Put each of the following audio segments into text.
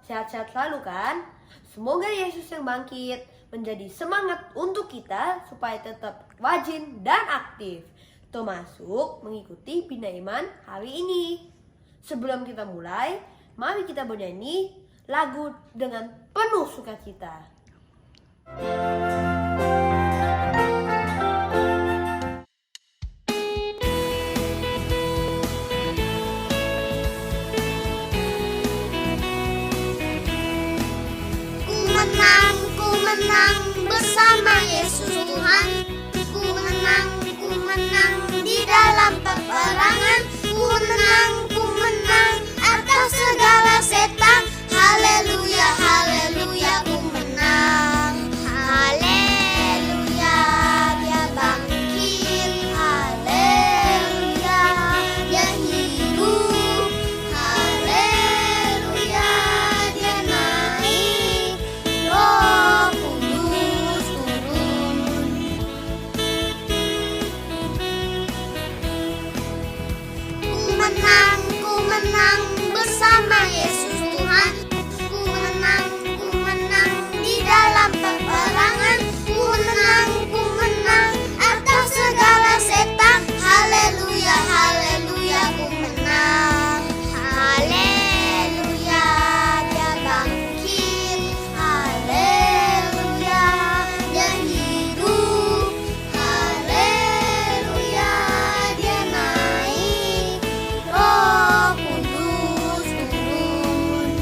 Sehat-sehat selalu kan? Semoga Yesus yang bangkit menjadi semangat untuk kita supaya tetap rajin dan aktif, termasuk mengikuti Bina Iman hari ini. Sebelum kita mulai, mari kita bernyanyi lagu dengan penuh sukacita. Ku menang bersama Yesus Tuhan. Ku menang di dalam peperangan. Ku menang atas segala setan. Haleluya, haleluya, ku menang. Haleluya, dia bangkit. Haleluya, dia hidup. Haleluya, dia naik. Roh Kudus turun. Ku menang bersama Yesus Tuhan. Ku menang di dalam peperangan. Ku menang atas segala setan. Haleluya, haleluya, ku menang. Haleluya, dia bangkit. Haleluya, dia hidup. Haleluya, dia naik. Roh Kudus turun.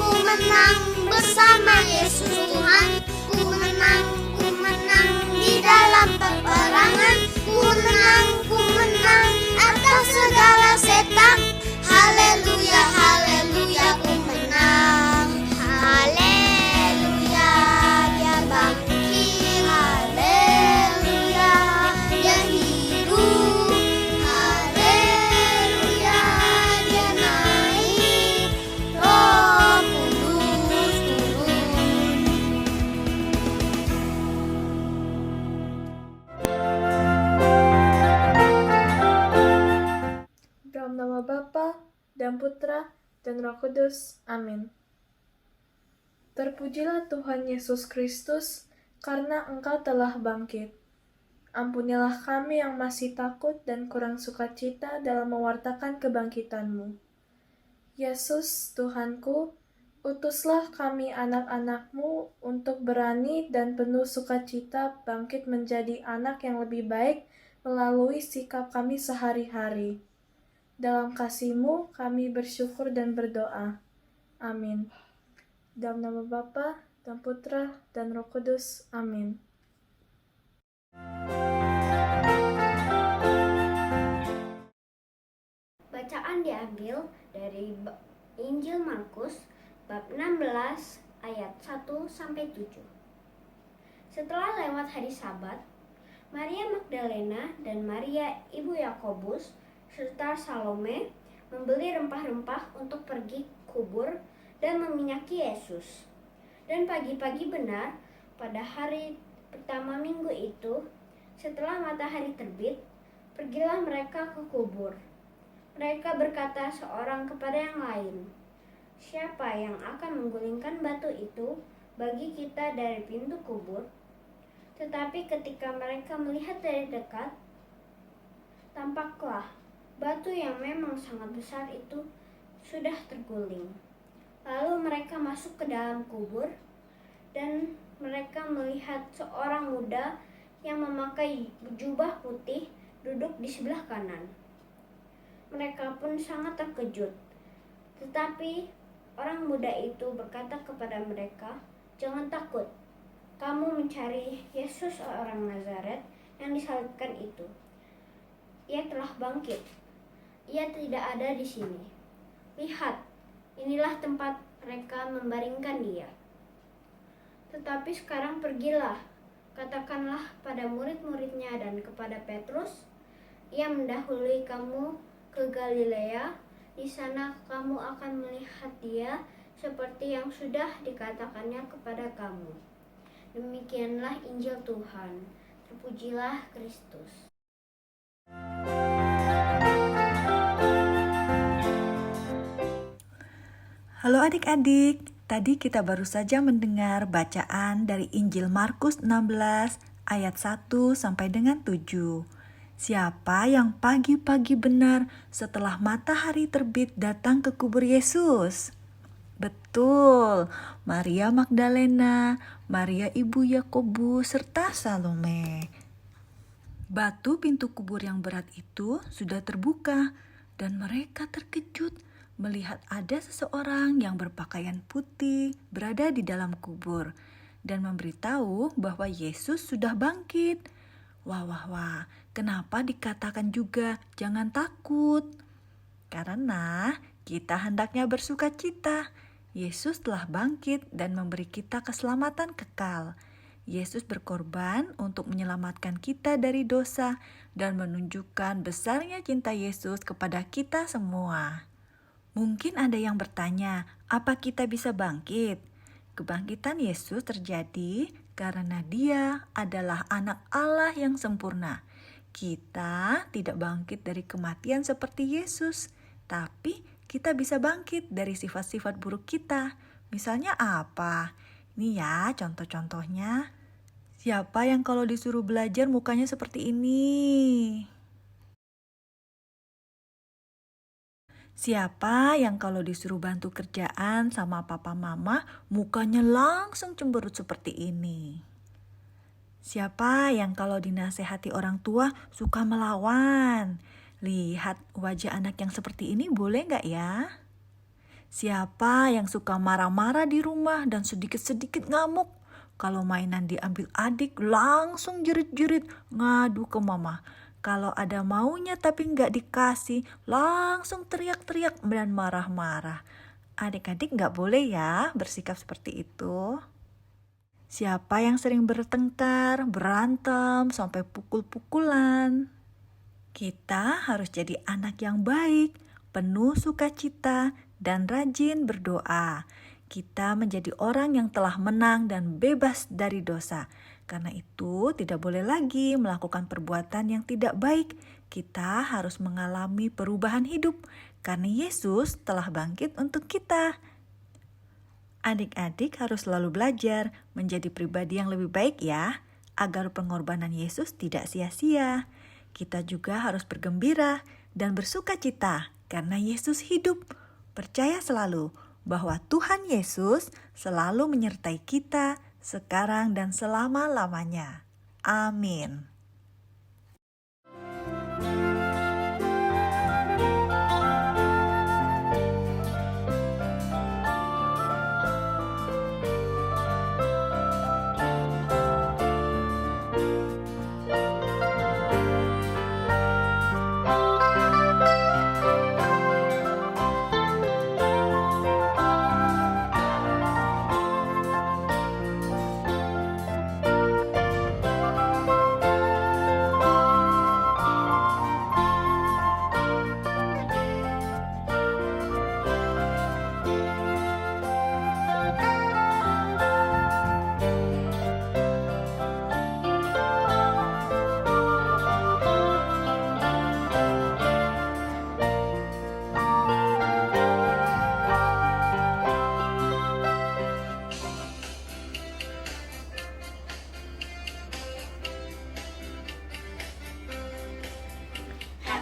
Ku menang bersama Yesus Tuhan. Ku menang di dalam peperangan. Ku menang atas segala setan. Haleluya, haleluya, ku menang. Haleluya, dia bangkit. Haleluya, dia hidup. Haleluya, dia naik. Roh Kudus turun. Dalam nama Bapa dan Putra dan Roh Kudus. Amin. Terpujilah Tuhan Yesus Kristus, karena Engkau telah bangkit. Ampunilah kami yang masih takut dan kurang sukacita dalam mewartakan kebangkitan-Mu. Yesus, Tuhanku, utuslah kami anak-anak-Mu untuk berani dan penuh sukacita bangkit menjadi anak yang lebih baik melalui sikap kami sehari-hari. Dalam kasih-Mu kami bersyukur dan berdoa. Amin. Dalam nama Bapa dan Putra dan Roh Kudus. Amin. Bacaan diambil dari Injil Markus bab 16 ayat 1-7. Setelah lewat hari Sabat, Maria Magdalena dan Maria ibu Yakobus serta Salome membeli rempah-rempah untuk pergi kubur dan meminyaki Yesus. Dan pagi-pagi benar pada hari pertama minggu itu, setelah matahari terbit, pergilah mereka ke kubur. Mereka berkata seorang kepada yang lain, "Siapa yang akan menggulingkan batu itu bagi kita dari pintu kubur?" Tetapi ketika mereka melihat dari dekat, tampaklah batu yang memang sangat besar itu sudah terguling. Lalu mereka masuk ke dalam kubur, dan mereka melihat seorang muda yang memakai jubah putih duduk di sebelah kanan. Mereka pun sangat terkejut. Tetapi orang muda itu berkata kepada mereka, "Jangan takut. Kamu mencari Yesus orang Nazaret yang disalibkan itu. Ia telah bangkit. Ia tidak ada di sini. Lihat, inilah tempat mereka membaringkan dia. Tetapi sekarang pergilah, katakanlah pada murid-muridnya dan kepada Petrus, ia mendahului kamu ke Galilea. Di sana kamu akan melihat dia seperti yang sudah dikatakannya kepada kamu." Demikianlah Injil Tuhan. Terpujilah Kristus. Halo adik-adik, tadi kita baru saja mendengar bacaan dari Injil Markus 16 ayat 1 sampai dengan 7. Siapa yang pagi-pagi benar setelah matahari terbit datang ke kubur Yesus? Betul, Maria Magdalena, Maria ibu Yakobus, serta Salome. Batu pintu kubur yang berat itu sudah terbuka dan mereka terkejut melihat ada seseorang yang berpakaian putih berada di dalam kubur dan memberitahu bahwa Yesus sudah bangkit. Wah, kenapa dikatakan juga jangan takut? Karena kita hendaknya bersuka cita. Yesus telah bangkit dan memberi kita keselamatan kekal. Yesus berkorban untuk menyelamatkan kita dari dosa dan menunjukkan besarnya cinta Yesus kepada kita semua. Mungkin ada yang bertanya, apa kita bisa bangkit? Kebangkitan Yesus terjadi karena Dia adalah anak Allah yang sempurna. Kita tidak bangkit dari kematian seperti Yesus, tapi kita bisa bangkit dari sifat-sifat buruk kita. Misalnya apa? Ini ya contoh-contohnya. Siapa yang kalau disuruh belajar mukanya seperti ini? Siapa yang kalau disuruh bantu kerjaan sama papa mama mukanya langsung cemberut seperti ini? Siapa yang kalau dinasehati orang tua suka melawan? Lihat wajah anak yang seperti ini boleh nggak ya? Siapa yang suka marah-marah di rumah dan sedikit-sedikit ngamuk? Kalau mainan diambil adik langsung jerit-jerit ngadu ke mama. Kalau ada maunya tapi nggak dikasih langsung teriak-teriak dan marah-marah. Adik-adik nggak boleh ya bersikap seperti itu. Siapa yang sering bertengkar, berantem, sampai pukul-pukulan? Kita harus jadi anak yang baik, penuh sukacita, dan rajin berdoa. Kita menjadi orang yang telah menang dan bebas dari dosa. Karena itu tidak boleh lagi melakukan perbuatan yang tidak baik. Kita harus mengalami perubahan hidup karena Yesus telah bangkit untuk kita. Adik-adik harus selalu belajar menjadi pribadi yang lebih baik ya, agar pengorbanan Yesus tidak sia-sia. Kita juga harus bergembira dan bersuka cita karena Yesus hidup. Percaya selalu bahwa Tuhan Yesus selalu menyertai kita sekarang dan selama-lamanya. Amin.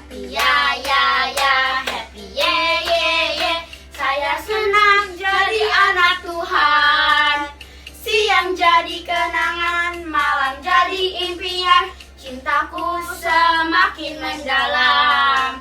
Happy ya ya ya, happy ye ye ye. Saya senang jadi anak Tuhan. Siang jadi kenangan, malam jadi impian. Cintaku semakin mendalam.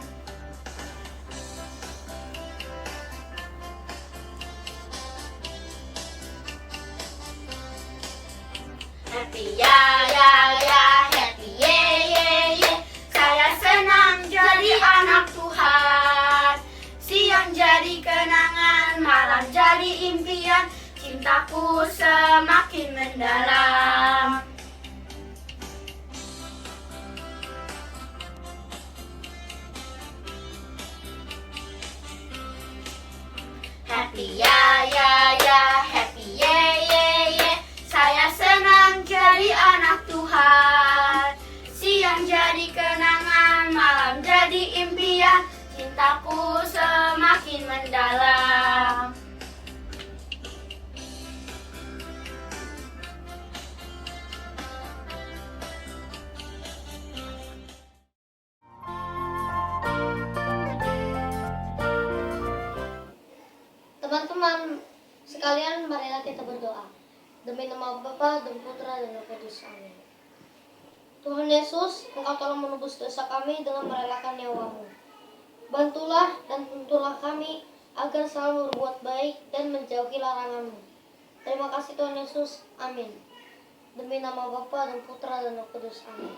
Happy ya ya ya, happy ye ye ye. Saya senang jadi anak Tuhan. Siang jadi kenangan, malam jadi impian. Cintaku semakin mendalam. Happy ya ya ya, happy ye ye ye. Saya senang jadi anak Tuhan. Siang jadi kenangan, malam jadi impian. Cintaku semakin mendalam. kita berdoa. Demi nama Bapa dan Putra dan Roh Kudus. Amin. Tuhan Yesus, Engkau telah menebus dosa kami dengan merelakan nyawa-Mu. Bantulah dan tuntunlah kami agar selalu berbuat baik dan menjauhi larangan-Mu. Terima kasih Tuhan Yesus. Amin. Demi nama Bapa dan Putra dan Roh Kudus. Amin.